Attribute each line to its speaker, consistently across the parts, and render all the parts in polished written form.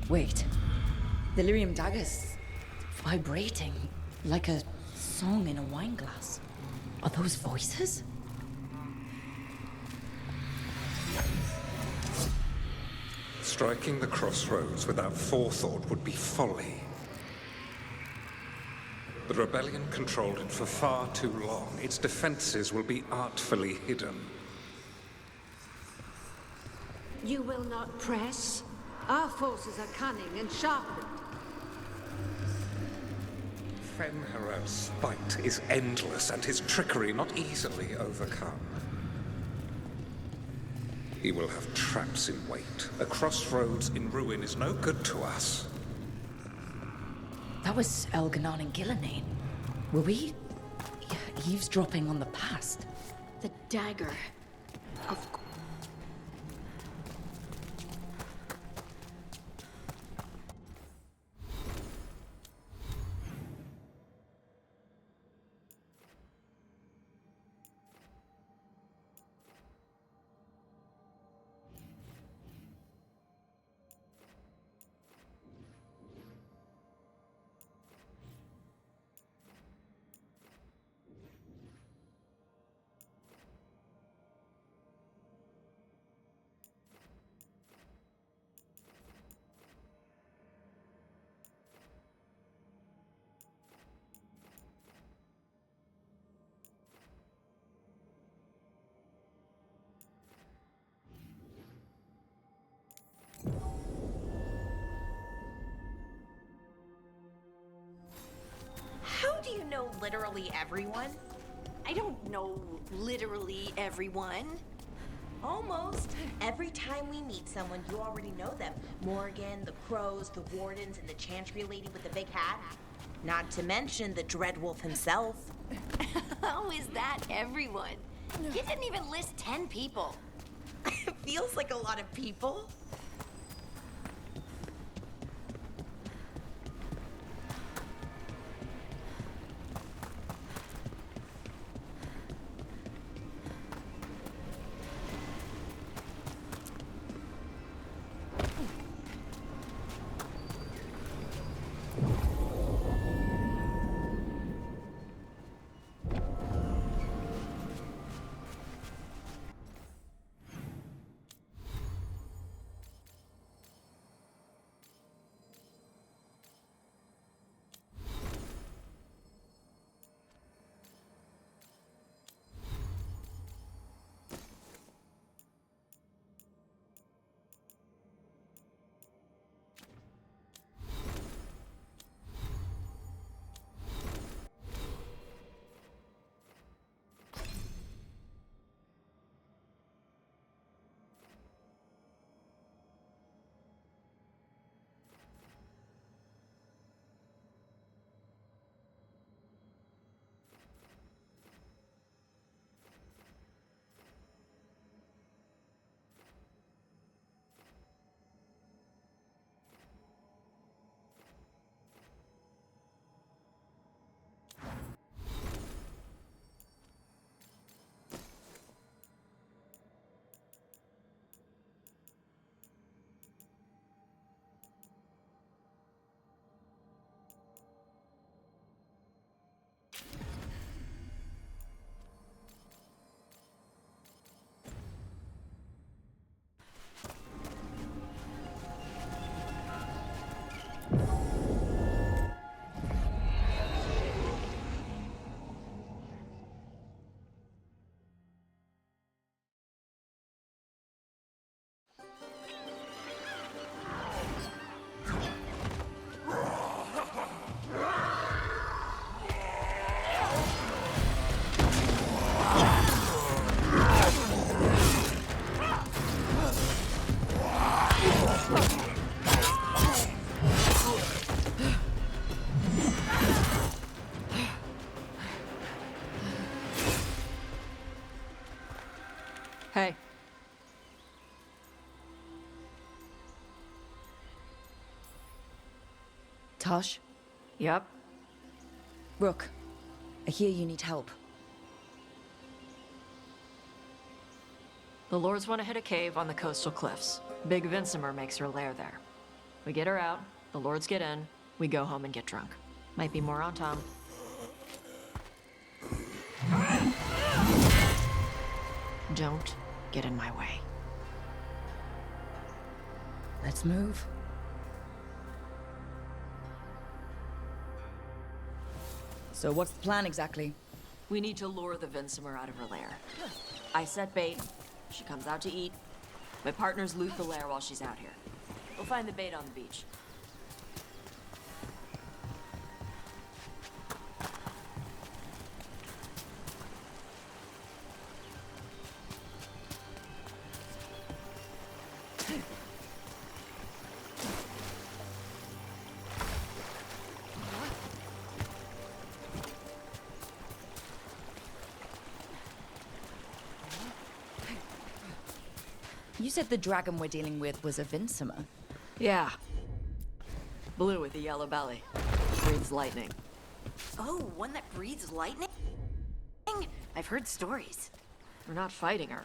Speaker 1: Wait. The lyrium dagger's vibrating like a song in a wine glass. Are those voices?
Speaker 2: Striking the crossroads without forethought would be folly. The rebellion controlled it for far too long. Its defenses will be artfully hidden.
Speaker 3: You will not press? Our forces are cunning and sharpened.
Speaker 2: Fen'Harel's spite is endless and his trickery not easily overcome. He will have traps in wait. A crossroads in ruin is no good to us.
Speaker 1: That was Elganon and Gillenane. Were we eavesdropping on the past?
Speaker 3: The dagger. Of course.
Speaker 4: How do you know literally everyone?
Speaker 5: I don't know literally everyone.
Speaker 4: Almost. Every time we meet someone, you already know them. Morgan, the Crows, the Wardens, and the Chantry lady with the big hat. Not to mention the Dreadwolf himself.
Speaker 5: How is that everyone? You didn't even list 10 people.
Speaker 4: It feels like a lot of people.
Speaker 6: Hey.
Speaker 1: Taash?
Speaker 6: Yep.
Speaker 1: Rook, I hear you need help.
Speaker 6: The Lords want to hit a cave on the coastal cliffs. Big Vincimer makes her lair there. We get her out, the lords get in, we go home and get drunk. Might be more Antaam. Don't get in my way.
Speaker 1: Let's move. So what's the plan exactly?
Speaker 6: We need to lure the Vinsimer out of her lair. I set bait. She comes out to eat. My partners loot the lair while she's out here. We'll find the bait on the beach.
Speaker 1: You said the dragon we're dealing with was a Vinsimer.
Speaker 6: Yeah. Blue with a yellow belly. Breathes lightning.
Speaker 5: Oh, one that breathes lightning? I've heard stories.
Speaker 6: We're not fighting her.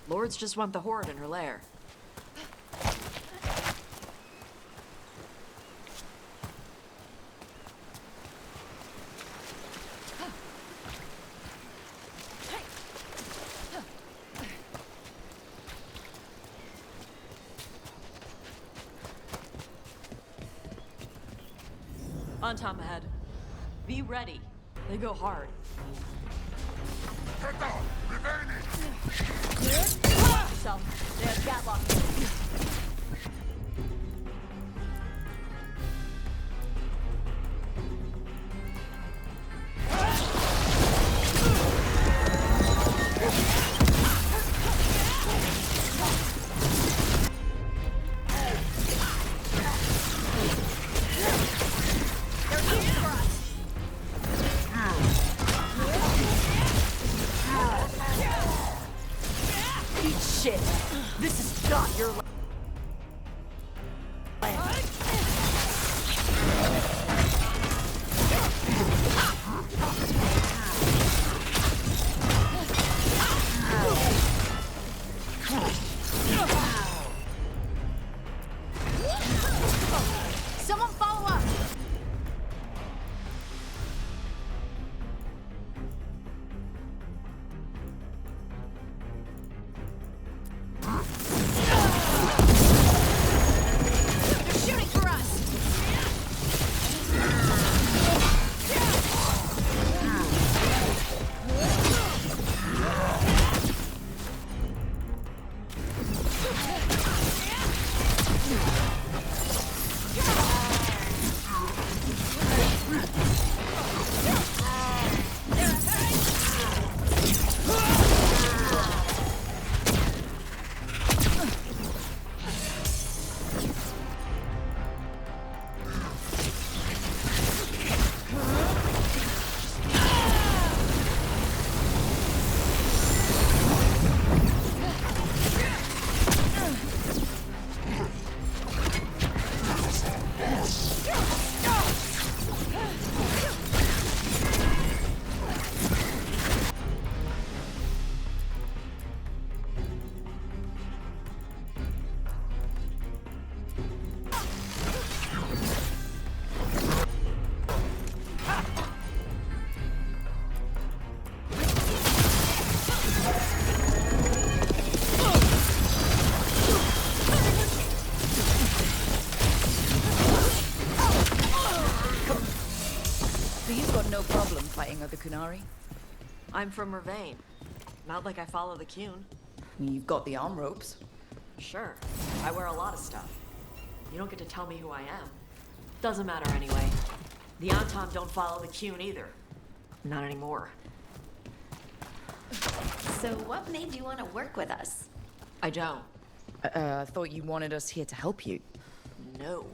Speaker 6: Lords just want the horde in her lair. Antaam ahead. Be ready. They go hard.
Speaker 7: Head down! Rivain!
Speaker 6: Yourself. They have Gatlock. Shit! This is not your land.
Speaker 5: Someone follow up! They're shooting for us!
Speaker 1: So you've got no problem fighting other Qunari?
Speaker 6: I'm from Rivain. Not like I follow the Qun.
Speaker 1: You've got the arm ropes.
Speaker 6: Sure. I wear a lot of stuff. You don't get to tell me who I am. Doesn't matter anyway. The Antaam don't follow the Qun either. Not anymore.
Speaker 5: So what made you want to work with us?
Speaker 6: I don't.
Speaker 1: I thought you wanted us here to help you.
Speaker 6: No.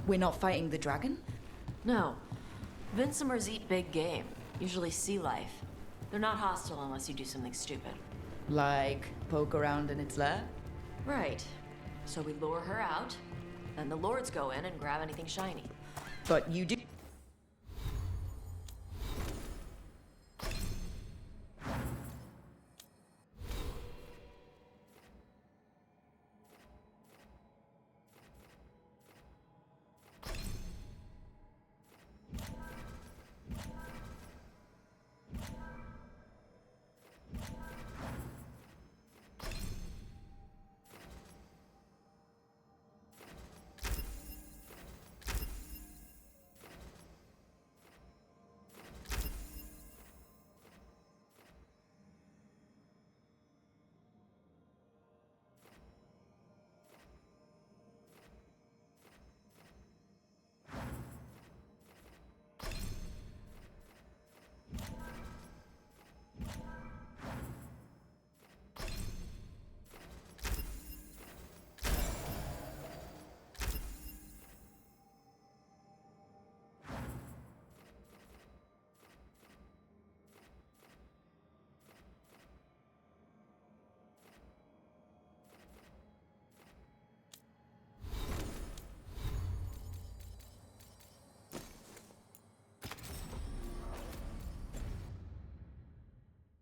Speaker 1: We're not fighting the dragon?
Speaker 6: No. Vincimers eat big game, usually sea life. They're not hostile unless you do something stupid.
Speaker 1: Like, poke around in its lair?
Speaker 6: Right. So we lure her out, then the lords go in and grab anything shiny.
Speaker 1: But you do...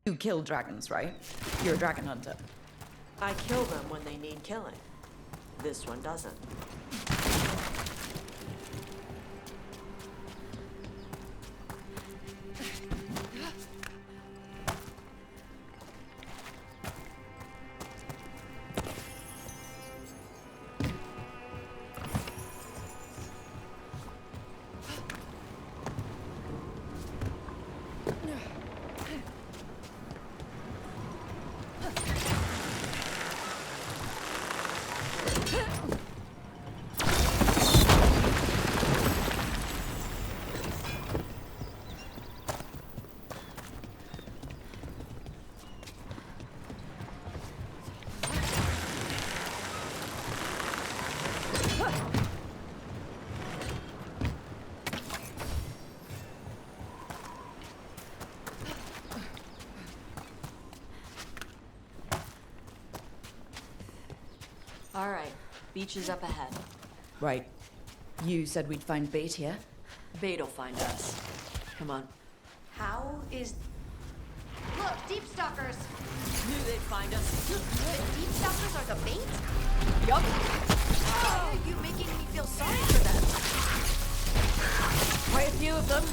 Speaker 1: You kill dragons, right? You're a dragon hunter.
Speaker 6: I kill them when they need killing. This one doesn't. All right, beach is up ahead.
Speaker 1: Right. You said we'd find bait here?
Speaker 6: Bait'll find us. Come on.
Speaker 4: How is...
Speaker 3: Look, deep stalkers!
Speaker 6: Knew they'd find us.
Speaker 3: The deep stalkers are the bait?
Speaker 6: Yup.
Speaker 3: Why are you making me feel sorry for them?
Speaker 6: Quite a few of them.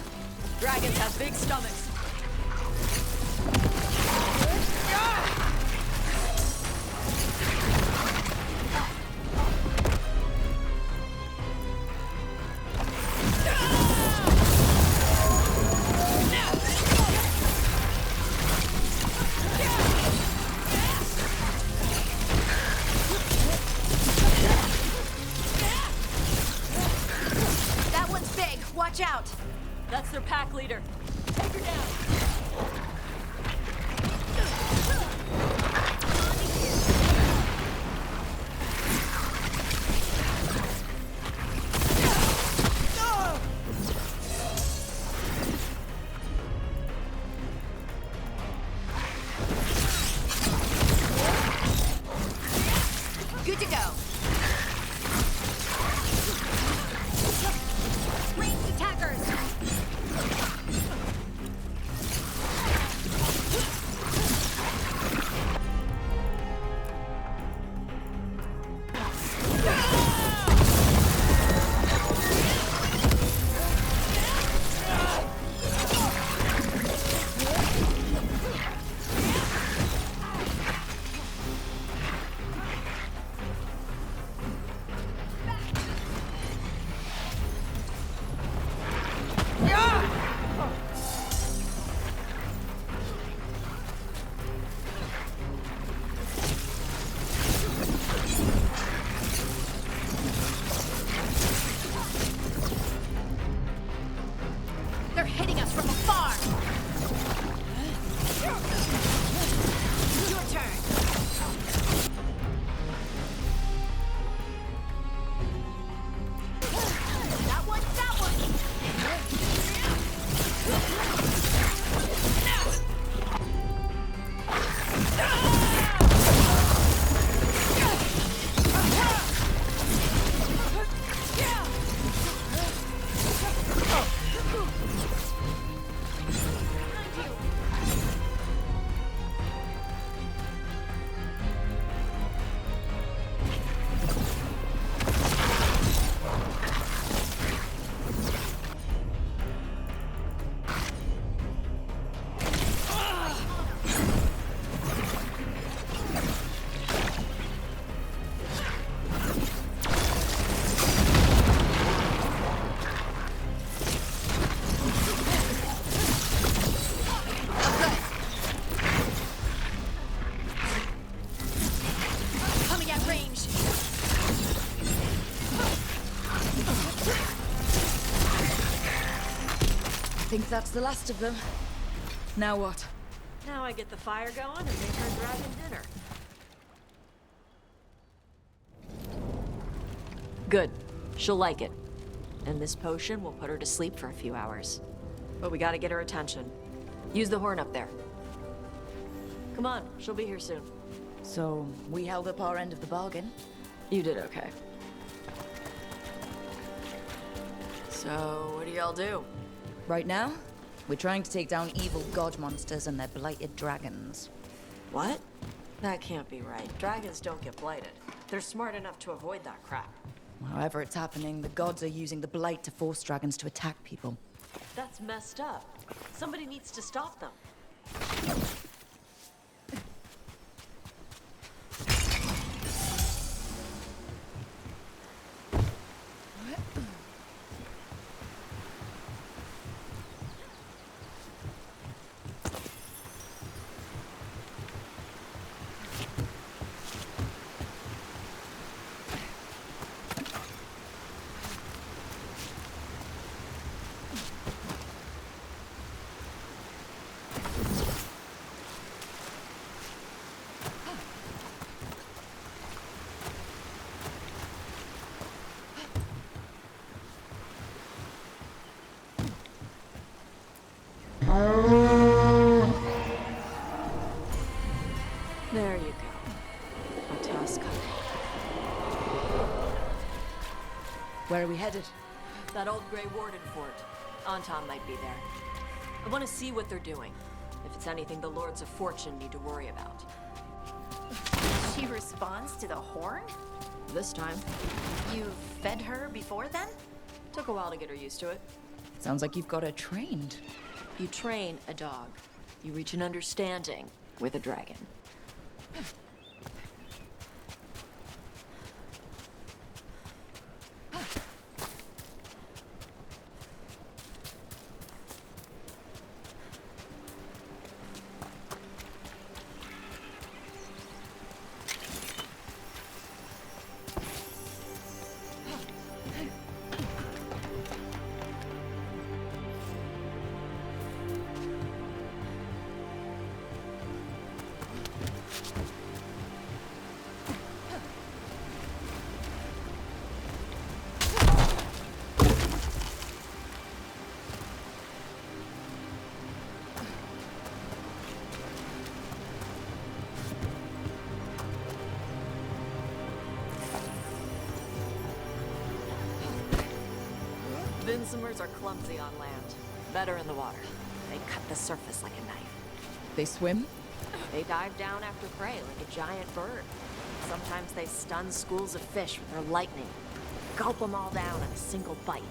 Speaker 6: Dragons have big stomachs.
Speaker 3: That one's big. Watch out.
Speaker 6: That's their pack leader. Take her down.
Speaker 3: Good to go. Ranged attackers. They're hitting us from afar. Your turn.
Speaker 1: think that's the last of them. Now what?
Speaker 6: Now I get the fire going and make her dragon dinner. Good. She'll like it. And this potion will put her to sleep for a few hours. But we gotta get her attention. Use the horn up there. Come on, she'll be here soon.
Speaker 1: So, we held up our end of the bargain.
Speaker 6: You did okay. So, what do y'all do?
Speaker 1: Right now, we're trying to take down evil god monsters and their blighted dragons.
Speaker 6: What? That can't be right. Dragons don't get blighted. They're smart enough to avoid that crap.
Speaker 1: However it's happening, the gods are using the blight to force dragons to attack people.
Speaker 6: That's messed up. Somebody needs to stop them. There you go. A task.
Speaker 1: Where are we headed?
Speaker 6: That old Grey Warden fort. Antaam might be there. I want to see what they're doing. If it's anything the Lords of Fortune need to worry about.
Speaker 5: She responds to the horn?
Speaker 6: This time,
Speaker 5: You fed her before then?
Speaker 6: took a while to get her used to it.
Speaker 1: Sounds like you've got her trained.
Speaker 6: You train a dog. You reach an understanding with a dragon. Vinsomers are clumsy on land, better in the water. They cut the surface like a knife.
Speaker 1: They swim?
Speaker 6: They dive down after prey like a giant bird. Sometimes they stun schools of fish with their lightning. Gulp them all down in a single bite.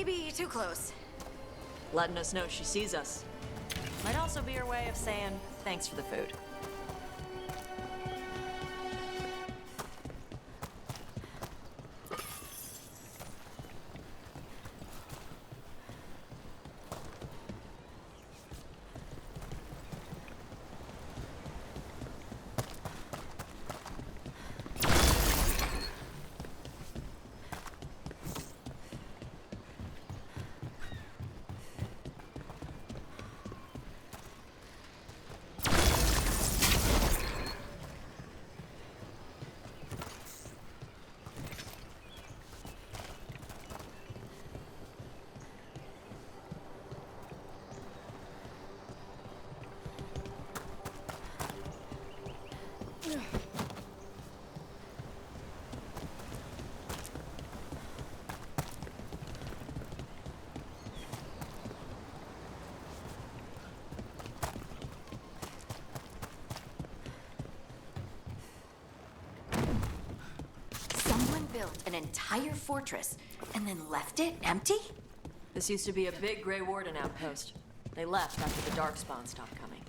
Speaker 5: Maybe too close.
Speaker 6: Letting us know she sees us. Might also be her way of saying thanks for the food.
Speaker 5: built an entire fortress and then left it empty?
Speaker 6: This used to be a big Grey Warden outpost. They left after the Darkspawn stopped coming.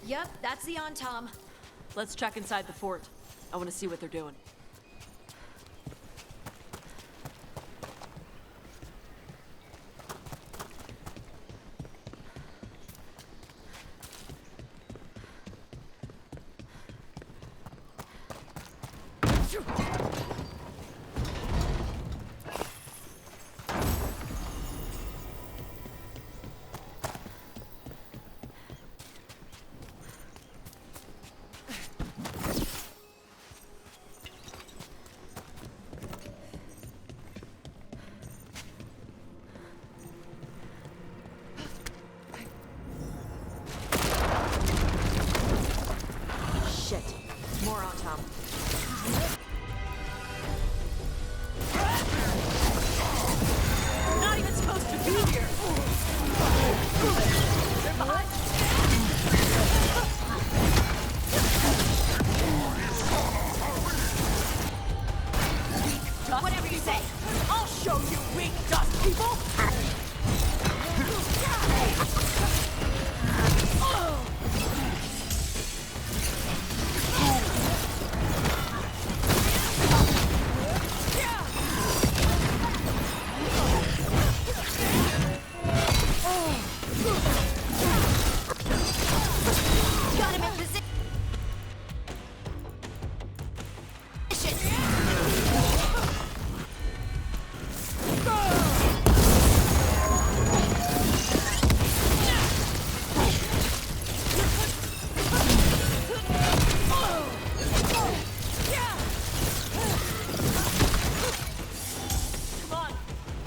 Speaker 5: Yep, that's the Antaam.
Speaker 6: Let's check inside the fort. I want to see what they're doing. More Antaam. Not even supposed to be here! They're behind!
Speaker 5: Whatever you say.
Speaker 6: I'll show you weak dust people!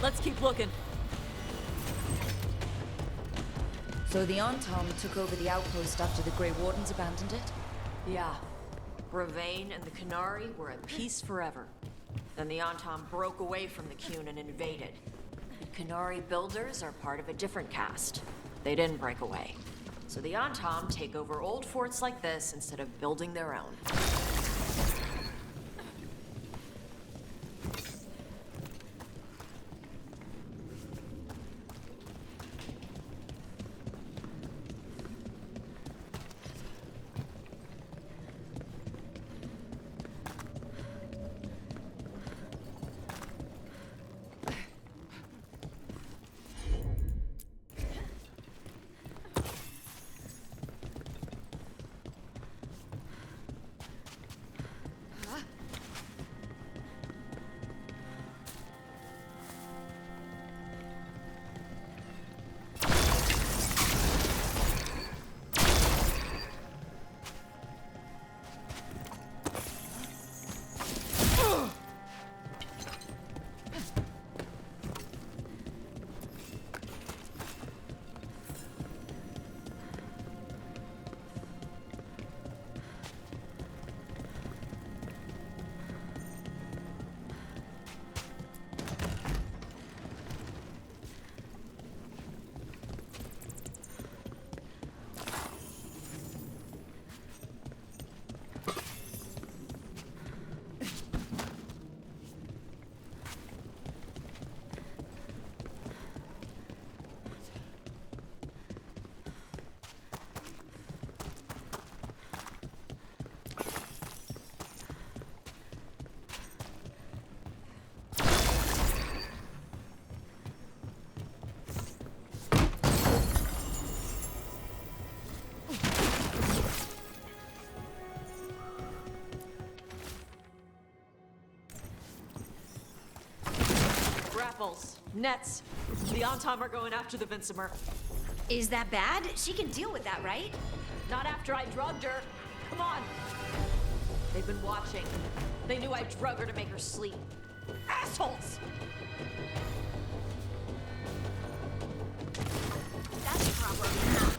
Speaker 6: Let's keep looking.
Speaker 1: So the Antaam took over the outpost after the Grey Wardens abandoned it?
Speaker 6: Yeah. Rivain and the Qunari were at peace forever. Then the Antaam broke away from the Qun and invaded. The Qunari builders are part of a different caste. They didn't break away. So the Antaam take over old forts like this instead of building their own. Grapples. Nets. The Antaam are going after the Vincimer.
Speaker 5: Is that bad? She can deal with that, right?
Speaker 6: Not after I drugged her. Come on. They've been watching. They knew I drug her to make her sleep. Assholes!
Speaker 5: That's a problem.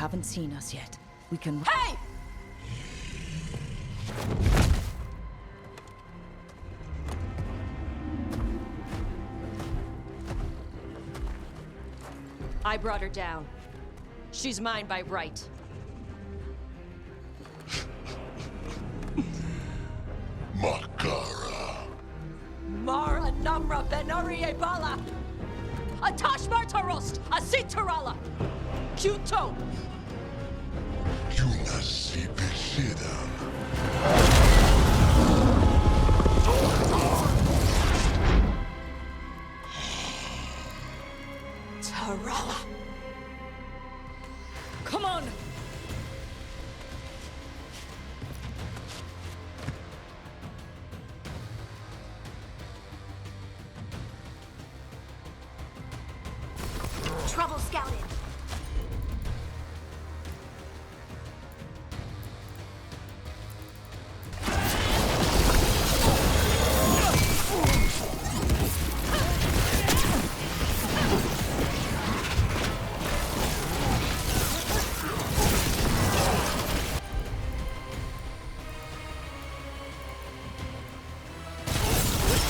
Speaker 1: haven't seen us yet. We can...
Speaker 6: Hey! I brought her down. She's mine by right.
Speaker 7: Makara.
Speaker 6: Mara Namra Benari Ebala! Atash Martarost! Asitarala! Kyuto!
Speaker 7: Yunasi Bishidam.
Speaker 6: Tarala!
Speaker 1: Come on!
Speaker 5: Trouble scouted.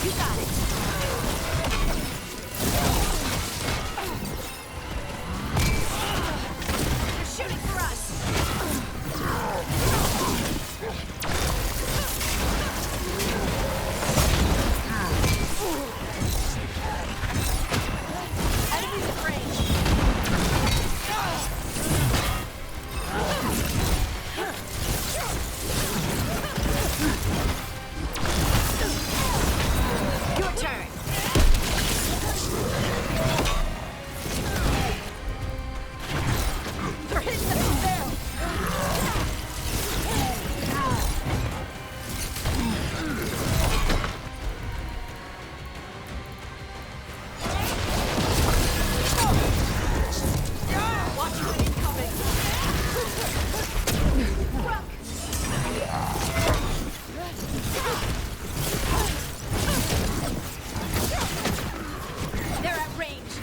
Speaker 5: You got it. They're shooting for us. Enemies at range. Your turn.
Speaker 6: They're hitting the barrel! Watch your incoming!
Speaker 5: They're at range. Hitting us at range.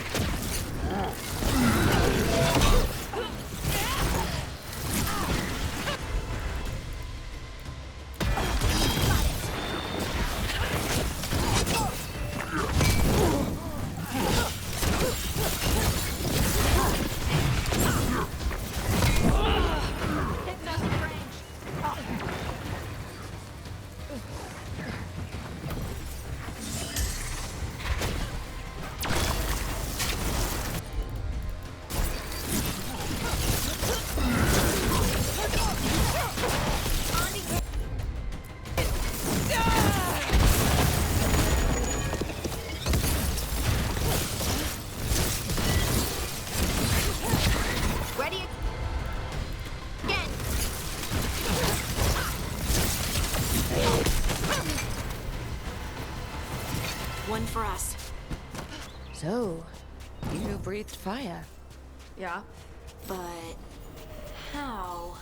Speaker 5: Ready again. One for us.
Speaker 1: So, you breathed fire.
Speaker 6: Yeah, but how?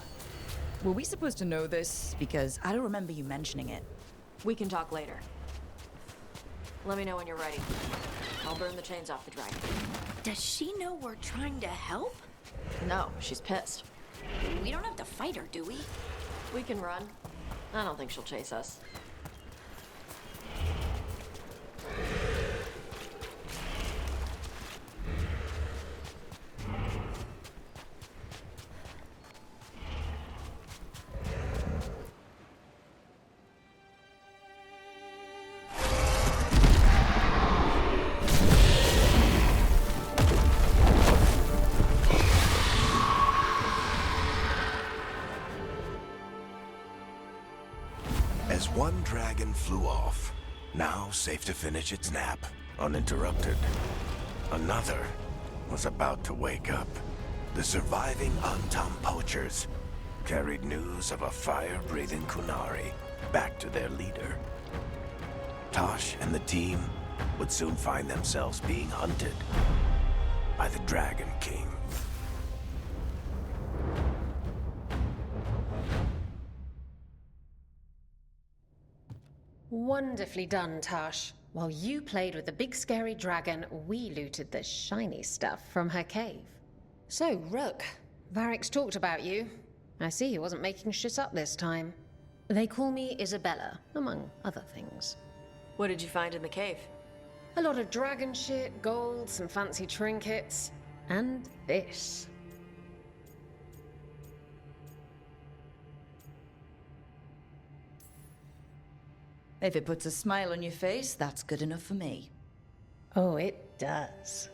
Speaker 1: Were we supposed to know this? Because I don't remember you mentioning it.
Speaker 6: We can talk later. Let me know when you're ready. I'll burn the chains off the dragon.
Speaker 5: Does she know we're trying to help?
Speaker 6: No, she's pissed.
Speaker 5: We don't have to fight her, do we?
Speaker 6: We can run. I don't think she'll chase us.
Speaker 8: As one dragon flew off, now safe to finish its nap, uninterrupted. Another was about to wake up. The surviving Antaam poachers carried news of a fire-breathing Qunari back to their leader. Taash and the team would soon find themselves being hunted by the Dragon King.
Speaker 9: Wonderfully done, Taash. While you played with the big scary dragon, we looted the shiny stuff from her cave. So, Rook, Varric's talked about you. I see he wasn't making shit up this time. They call me Isabella, among other things.
Speaker 6: What did you find in the cave?
Speaker 9: A lot of dragon shit, gold, some fancy trinkets, and this.
Speaker 1: If it puts a smile on your face, that's good enough for me.
Speaker 9: Oh, it does.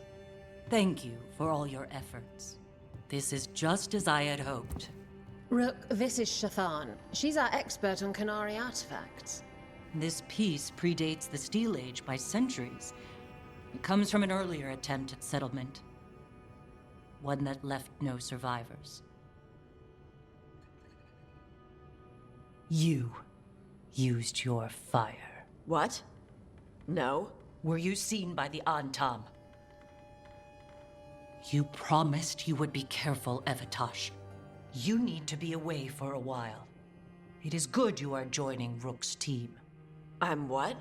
Speaker 10: Thank you for all your efforts. This is just as I had hoped.
Speaker 9: Rook, this is Shathan. She's our expert on Qunari artifacts.
Speaker 10: This piece predates the Steel Age by centuries. It comes from an earlier attempt at settlement. One that left no survivors. You used your fire.
Speaker 6: What? No.
Speaker 10: Were you seen by the Antaam? You promised you would be careful, Taash. You need to be away for a while. It is good you are joining Rook's team.
Speaker 6: I'm what?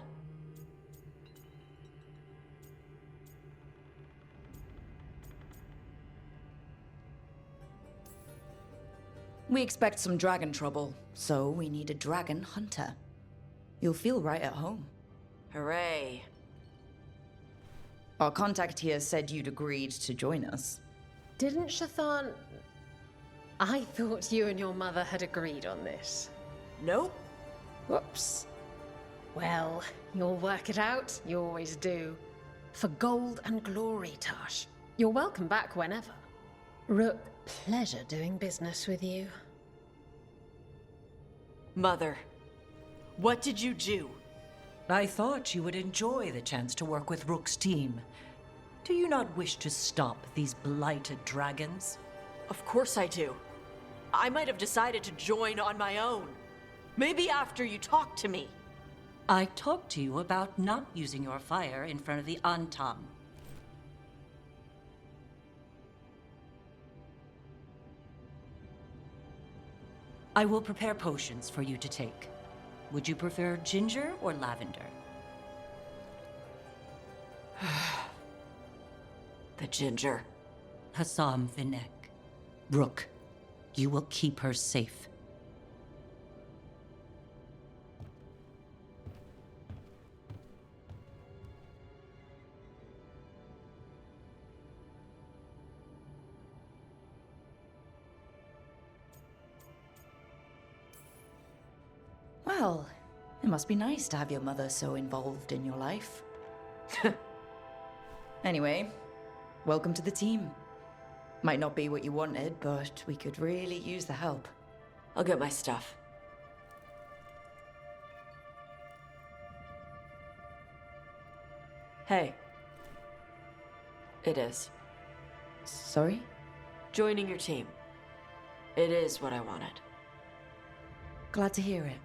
Speaker 1: We expect some dragon trouble, so we need a dragon hunter. You'll feel right at home.
Speaker 6: Hooray.
Speaker 1: Our contact here said you'd agreed to join us.
Speaker 9: Didn't Shathan... I thought you and your mother had agreed on this.
Speaker 6: Nope.
Speaker 9: Whoops. Well, you'll work it out. You always do. For gold and glory, Taash. You're welcome back whenever. Rook, pleasure doing business with you.
Speaker 6: Mother, what did you do?
Speaker 10: I thought you would enjoy the chance to work with Rook's team. Do you not wish to stop these blighted dragons?
Speaker 6: Of course I do. I might have decided to join on my own. Maybe after you talked to me.
Speaker 10: I talked to you about not using your fire in front of the Antaam. I will prepare potions for you to take. Would you prefer ginger or lavender?
Speaker 6: The ginger.
Speaker 10: Hassam Vinek. Rook, you will keep her safe.
Speaker 1: Well, it must be nice to have your mother so involved in your life. Anyway, welcome to the team. Might not be what you wanted, but we could really use the help.
Speaker 6: I'll get my stuff. Hey. It is.
Speaker 1: Sorry?
Speaker 6: Joining your team. It is what I wanted.
Speaker 1: Glad to hear it.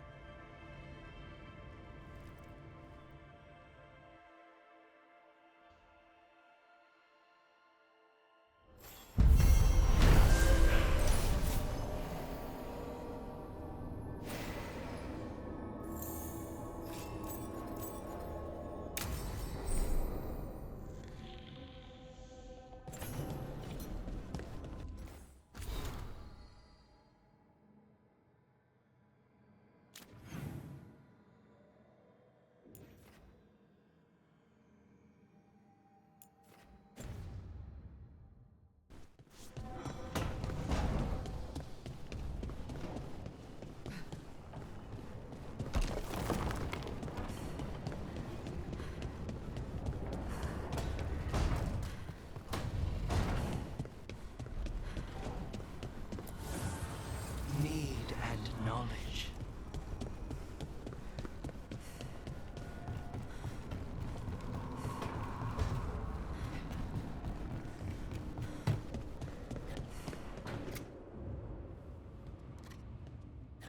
Speaker 11: Need and knowledge.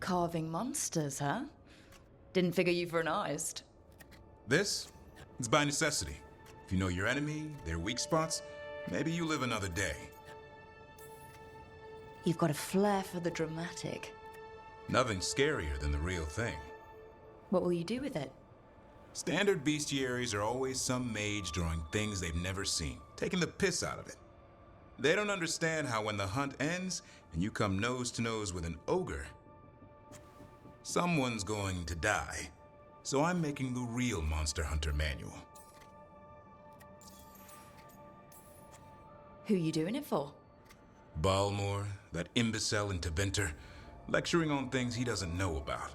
Speaker 1: Carving monsters, huh? Didn't figure you for an artist.
Speaker 12: This? It's by necessity. If you know your enemy, their weak spots, maybe you live another day.
Speaker 1: You've got a flair for the dramatic.
Speaker 12: Nothing scarier than the real thing.
Speaker 1: What will you do with it?
Speaker 12: Standard bestiaries are always some mage drawing things they've never seen, taking the piss out of it. They don't understand how when the hunt ends and you come nose to nose with an ogre, someone's going to die. So I'm making the real Monster Hunter manual.
Speaker 1: Who you doing it for?
Speaker 12: Balmor, that imbecile in Teventer, lecturing on things he doesn't know about.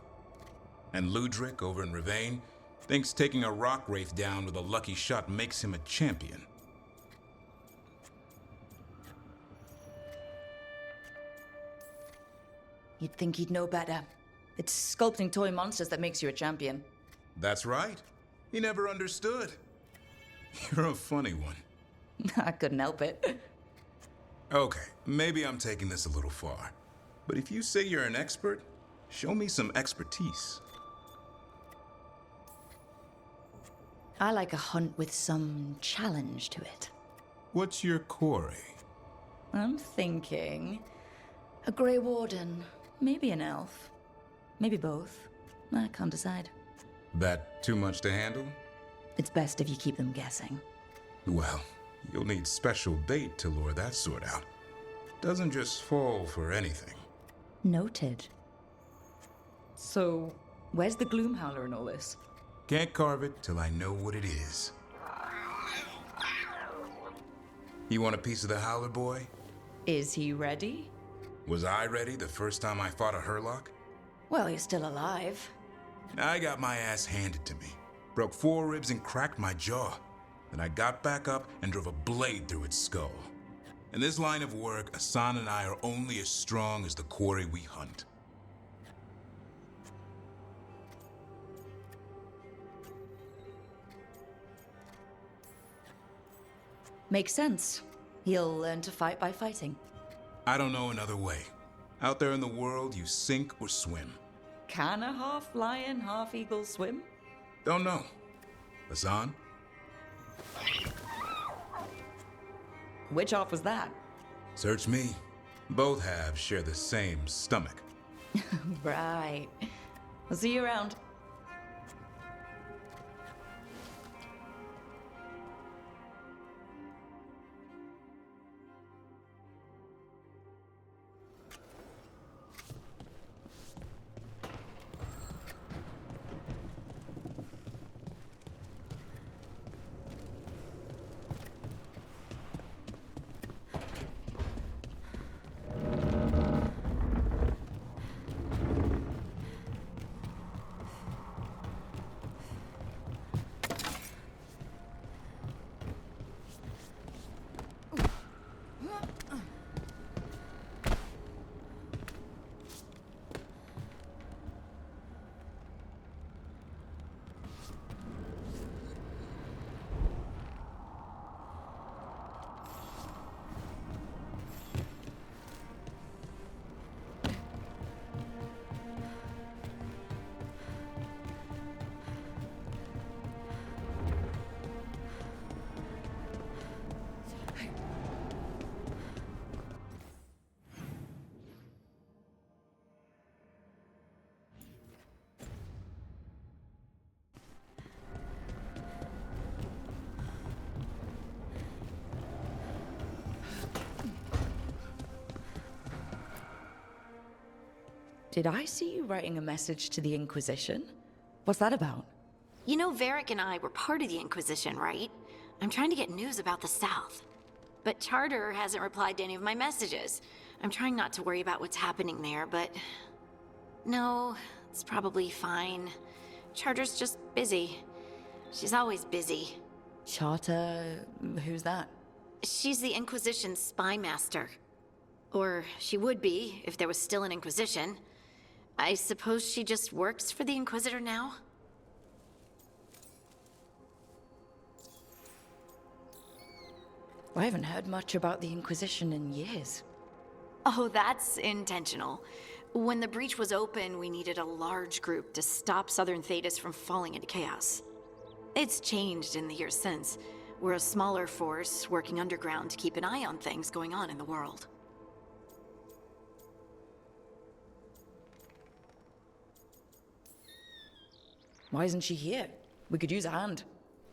Speaker 12: And Ludric over in Rivain thinks taking a rock wraith down with a lucky shot makes him a champion.
Speaker 1: You'd think he'd know better. It's sculpting toy monsters that makes you a champion.
Speaker 12: That's right. He never understood. You're a funny one.
Speaker 1: I couldn't help it.
Speaker 12: Okay, maybe I'm taking this a little far. But if you say you're an expert, show me some expertise.
Speaker 1: I like a hunt with some challenge to it.
Speaker 12: What's your quarry?
Speaker 1: I'm thinking a Grey Warden, maybe an elf, maybe both. I can't decide.
Speaker 12: That too much to handle?
Speaker 1: It's best if you keep them guessing.
Speaker 12: Well, you'll need special bait to lure that sort out. Doesn't just fall for anything.
Speaker 1: Noted. So, where's the Gloomhowler in all this?
Speaker 12: Can't carve it till I know what it is. You want a piece of the Howler boy?
Speaker 1: Is he ready?
Speaker 12: Was I ready the first time I fought a Hurlock?
Speaker 1: Well, you're still alive.
Speaker 12: I got my ass handed to me. Broke 4 ribs and cracked my jaw. Then I got back up and drove a blade through its skull. In this line of work, Asan and I are only as strong as the quarry we hunt.
Speaker 1: Makes sense. He'll learn to fight by fighting.
Speaker 12: I don't know another way. Out there in the world, you sink or swim.
Speaker 1: Can a half lion, half eagle swim?
Speaker 12: Don't know. Asan?
Speaker 1: Which half was that?
Speaker 12: Search me. Both halves share the same stomach.
Speaker 1: Right. I'll see you around. Did I see you writing a message to the Inquisition? What's that about?
Speaker 5: You know, Varric and I were part of the Inquisition, right? I'm trying to get news about the South. But Charter hasn't replied to any of my messages. I'm trying not to worry about what's happening there, but... No, it's probably fine. Charter's just busy. She's always busy.
Speaker 1: Charter... who's that?
Speaker 5: She's the Inquisition's spy master. Or she would be, if there was still an Inquisition. I suppose she just works for the Inquisitor now?
Speaker 1: I haven't heard much about the Inquisition in years.
Speaker 5: Oh, that's intentional. When the breach was open, we needed a large group to stop Southern Thedas from falling into chaos. It's changed in the years since. We're a smaller force, working underground to keep an eye on things going on in the world.
Speaker 1: Why isn't she here? We could use a hand.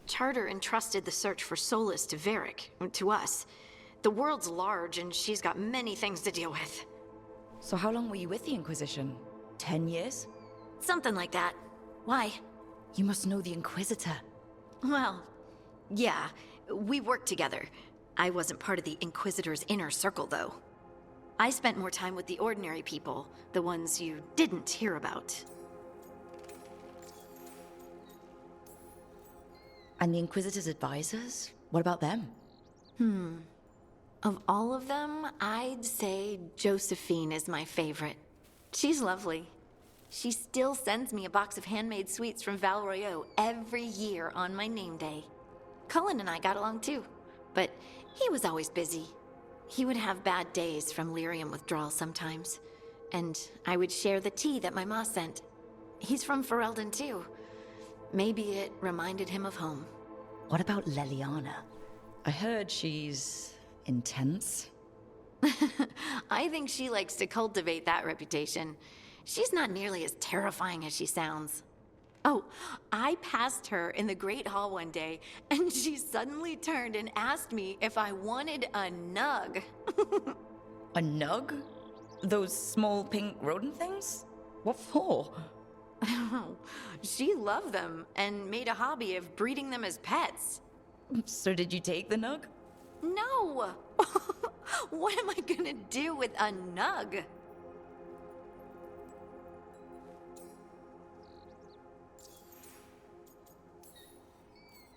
Speaker 5: Charter entrusted the search for Solus to Varric, to us. The world's large, and she's got many things to deal with.
Speaker 1: So how long were you with the Inquisition? 10 years?
Speaker 5: Something like that. Why?
Speaker 1: You must know the Inquisitor.
Speaker 5: Well, yeah, we worked together. I wasn't part of the Inquisitor's inner circle, though. I spent more time with the ordinary people, the ones you didn't hear about.
Speaker 1: And the Inquisitor's advisors? What about them?
Speaker 5: Of all of them, I'd say Josephine is my favorite. She's lovely. She still sends me a box of handmade sweets from Val Royeaux every year on my name day. Cullen and I got along too, but he was always busy. He would have bad days from lyrium withdrawal sometimes, and I would share the tea that my ma sent. He's from Ferelden too. Maybe it reminded him of home.
Speaker 1: What about Leliana? I heard she's intense.
Speaker 5: I think she likes to cultivate that reputation. She's not nearly as terrifying as she sounds. Oh, I passed her in the Great Hall one day, and she suddenly turned and asked me if I wanted a nug.
Speaker 1: A nug? Those small pink rodent things? What for?
Speaker 5: She loved them and made a hobby of breeding them as pets.
Speaker 1: So did you take the nug?
Speaker 5: No! What am I gonna do with a nug?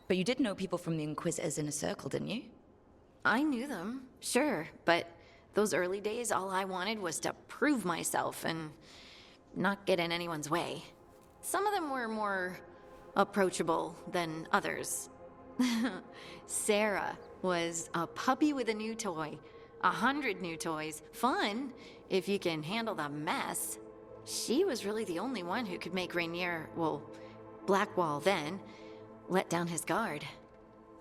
Speaker 1: But you did know people from the Inquisitor's inner circle, didn't you?
Speaker 5: I knew them, sure, but those early days, all I wanted was to prove myself and not get in anyone's way. Some of them were more approachable than others. Sarah was a puppy with a new toy. 100 new toys. Fun, if you can handle the mess. She was really the only one who could make Rainier, well, Blackwall then, let down his guard.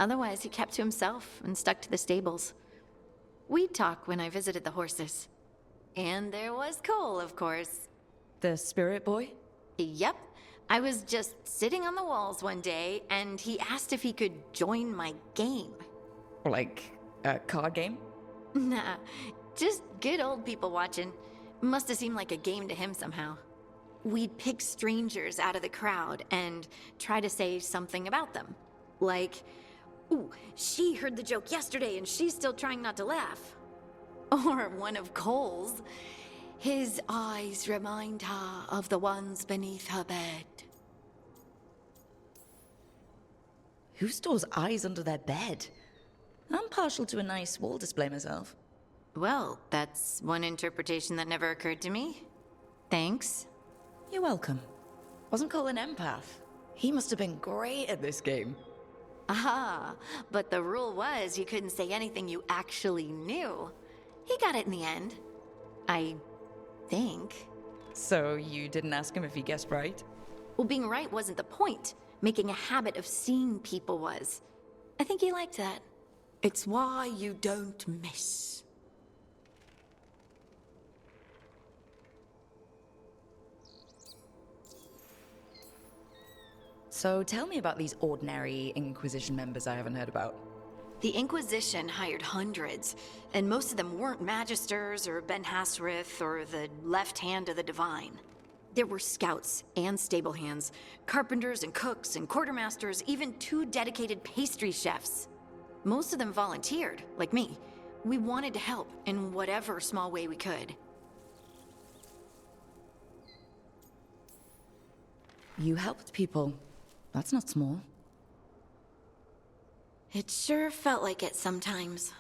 Speaker 5: Otherwise, he kept to himself and stuck to the stables. We'd talk when I visited the horses. And there was Cole, of course.
Speaker 1: The spirit boy?
Speaker 5: Yep. I was just sitting on the walls one day, and he asked if he could join my game.
Speaker 1: Like a card game?
Speaker 5: Nah, just good old people watching. Must have seemed like a game to him somehow. We'd pick strangers out of the crowd and try to say something about them. Like, ooh, she heard the joke yesterday and she's still trying not to laugh. Or one of Cole's. His eyes remind her of the ones beneath her bed.
Speaker 1: Who stores eyes under their bed? I'm partial to a nice wall display myself.
Speaker 5: Well, that's one interpretation that never occurred to me. Thanks.
Speaker 1: You're welcome. Wasn't Cole an empath? He must have been great at this game.
Speaker 5: Ah, but the rule was you couldn't say anything you actually knew. He got it in the end. I think.
Speaker 1: So you didn't ask him if he guessed right?
Speaker 5: Well, being right wasn't the point. Making a habit of seeing people was. I think he liked that. It's why you don't miss.
Speaker 1: So tell me about these ordinary Inquisition members I haven't heard about.
Speaker 5: The Inquisition hired hundreds, and most of them weren't Magisters or Ben Hasrith or the left hand of the Divine. There were scouts and stable hands, carpenters and cooks and quartermasters, even 2 dedicated pastry chefs. Most of them volunteered, like me. We wanted to help in whatever small way we could.
Speaker 1: You helped people. That's not small.
Speaker 5: It sure felt like it sometimes.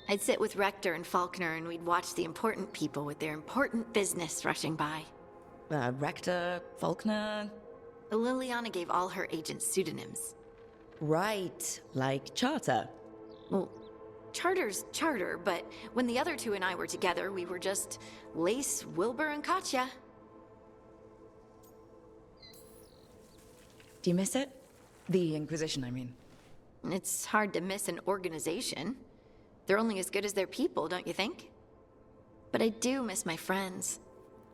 Speaker 5: I'd sit with Rector and Faulkner and we'd watch the important people with their important business rushing by.
Speaker 1: Rector, Faulkner...
Speaker 5: Liliana gave all her agents pseudonyms.
Speaker 1: Right, like Charter.
Speaker 5: Well, Charter's Charter, but when the other 2 and I were together, we were just Lace, Wilbur, and Katya.
Speaker 1: Do you miss it? The Inquisition, I mean.
Speaker 5: It's hard to miss an organization. They're only as good as their people, don't you think? But I do miss my friends.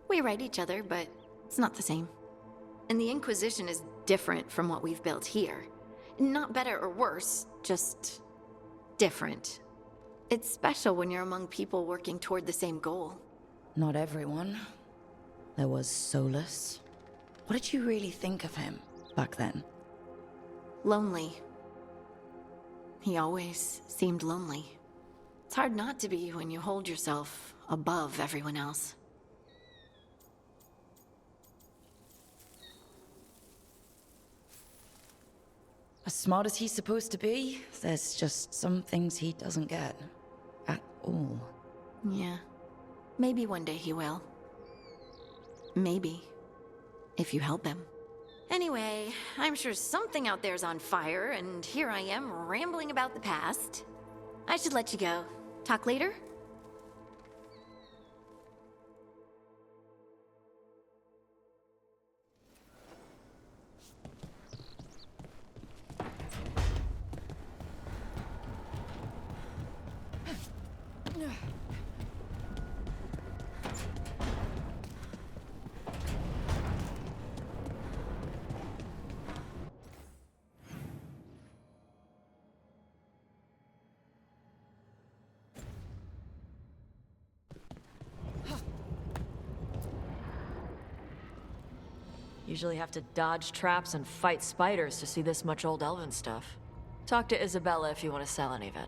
Speaker 5: We write each other, but it's not the same. And the Inquisition is different from what we've built here. Not better or worse, just different. It's special when you're among people working toward the same goal.
Speaker 1: Not everyone. There was Solus. What did you really think of him back then?
Speaker 5: Lonely. He always seemed lonely. It's hard not to be when you hold yourself above everyone else.
Speaker 1: As smart as he's supposed to be, there's just some things he doesn't get. At all.
Speaker 5: Yeah. Maybe one day he will. Maybe. If you help him. Anyway, I'm sure something out there's on fire, and here I am rambling about the past. I should let you go. Talk later?
Speaker 6: Usually have to dodge traps and fight spiders to see this much old elven stuff. Talk to Isabella if you want to sell any of it.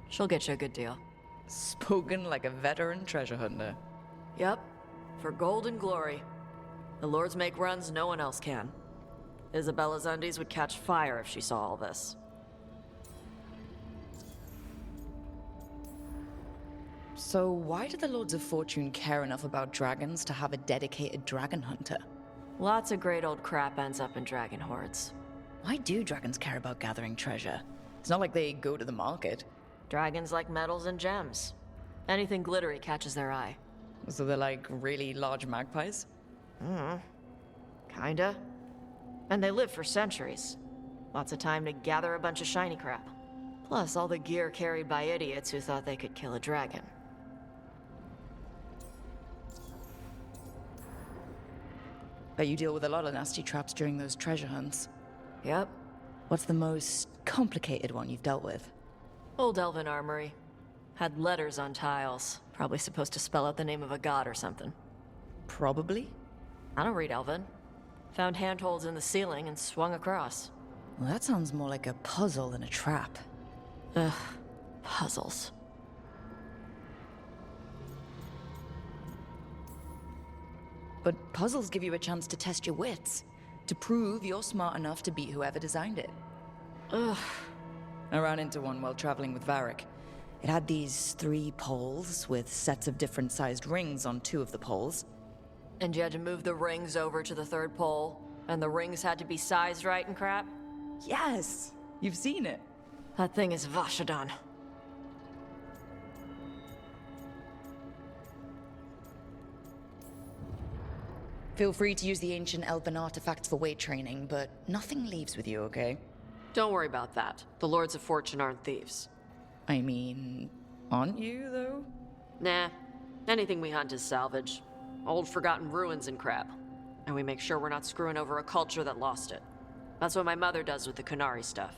Speaker 6: She'll get you a good deal.
Speaker 1: Spoken like a veteran treasure hunter.
Speaker 6: Yep, for gold and glory. The lords make runs no one else can. Isabella's undies would catch fire if she saw all this.
Speaker 1: So why do the Lords of Fortune care enough about dragons to have a dedicated dragon hunter?
Speaker 6: Lots of great old crap ends up in dragon hordes.
Speaker 1: Why do dragons care about gathering treasure? It's not like they go to the market.
Speaker 6: Dragons like metals and gems. Anything glittery catches their eye.
Speaker 1: So they're like really large magpies?
Speaker 6: Kinda. And they live for centuries. Lots of time to gather a bunch of shiny crap. Plus all the gear carried by idiots who thought they could kill a dragon.
Speaker 1: Bet you deal with a lot of nasty traps during those treasure hunts.
Speaker 6: Yep.
Speaker 1: What's the most complicated one you've dealt with?
Speaker 6: Old elven armory. Had letters on tiles. Probably supposed to spell out the name of a god or something.
Speaker 1: Probably?
Speaker 6: I don't read elven. Found handholds in the ceiling and swung across.
Speaker 1: Well, that sounds more like a puzzle than a trap.
Speaker 6: Ugh. Puzzles.
Speaker 1: But puzzles give you a chance to test your wits. To prove you're smart enough to beat whoever designed it.
Speaker 6: Ugh.
Speaker 1: I ran into one while traveling with Varric. It had these 3 poles with sets of different sized rings on 2 of the poles.
Speaker 6: And you had to move the rings over to the 3rd pole? And the rings had to be sized right and crap?
Speaker 1: Yes! You've seen it.
Speaker 6: That thing is Vashadan.
Speaker 1: Feel free to use the ancient elven artifacts for weight training, but nothing leaves with you, okay?
Speaker 6: Don't worry about that. The Lords of Fortune aren't thieves.
Speaker 1: I mean, aren't you, though?
Speaker 6: Nah. Anything we hunt is salvage. Old forgotten ruins and crap. And we make sure we're not screwing over a culture that lost it. That's what my mother does with the Qunari stuff.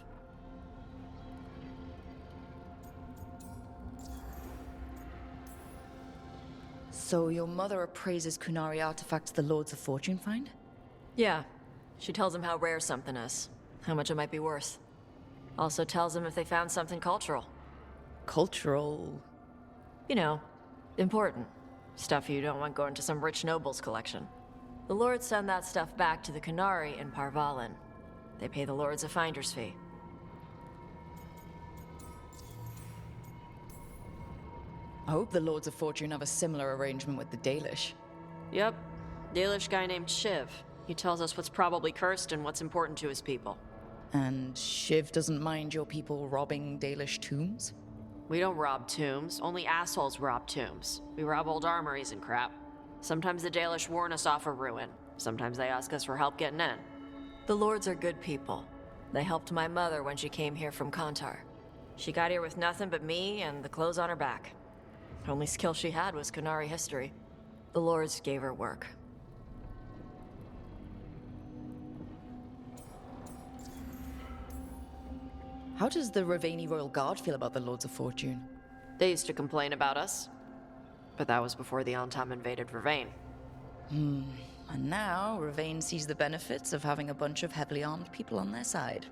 Speaker 1: So your mother appraises Qunari artifacts the Lords of Fortune find?
Speaker 6: Yeah. She tells them how rare something is. How much it might be worth. Also tells them if they found something cultural.
Speaker 1: Cultural?
Speaker 6: You know, important. Stuff you don't want going to some rich noble's collection. The lords send that stuff back to the Qunari in Parvalin. They pay the lords a finder's fee.
Speaker 1: I hope the Lords of Fortune have a similar arrangement with the Dalish.
Speaker 6: Yep. Dalish guy named Shiv. He tells us what's probably cursed and what's important to his people.
Speaker 1: And Shiv doesn't mind your people robbing Dalish tombs?
Speaker 6: We don't rob tombs. Only assholes rob tombs. We rob old armories and crap. Sometimes the Dalish warn us off a ruin. Sometimes they ask us for help getting in. The lords are good people. They helped my mother when she came here from Kantar. She got here with nothing but me and the clothes on her back. The only skill she had was Qunari history. The lords gave her work.
Speaker 1: How does the Rivaini Royal Guard feel about the Lords of Fortune?
Speaker 6: They used to complain about us, but that was before the Antaam invaded Rivain.
Speaker 1: And now, Rivain sees the benefits of having a bunch of heavily armed people on their side.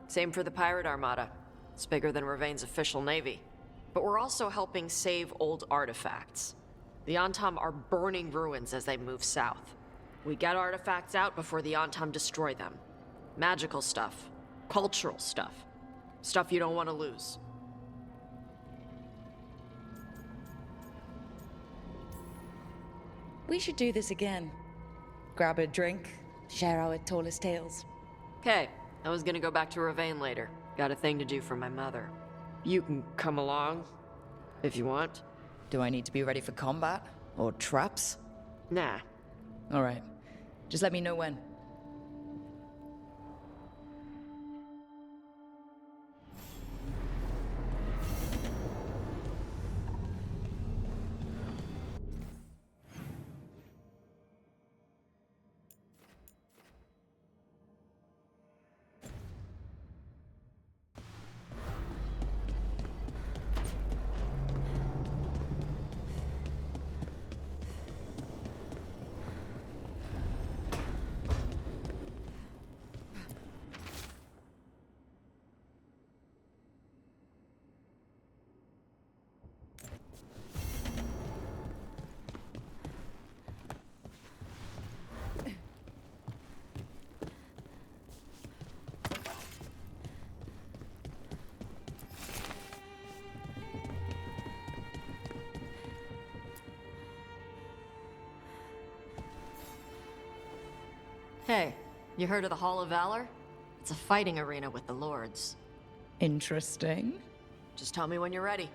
Speaker 6: Same for the Pirate Armada. It's bigger than Rivain's official navy. But we're also helping save old artifacts. The Antaam are burning ruins as they move south. We get artifacts out before the Antaam destroy them. Magical stuff. Cultural stuff. Stuff you don't want to lose.
Speaker 1: We should do this again. Grab a drink, share our tallest tales.
Speaker 6: Okay, I was gonna go back to Rivain later. Got a thing to do for my mother. You can come along, if you want.
Speaker 1: Do I need to be ready for combat? Or traps?
Speaker 6: Nah.
Speaker 1: Alright. Just let me know when.
Speaker 6: Hey, you heard of the Hall of Valor? It's a fighting arena with the Lords.
Speaker 1: Interesting.
Speaker 6: Just tell me when you're ready.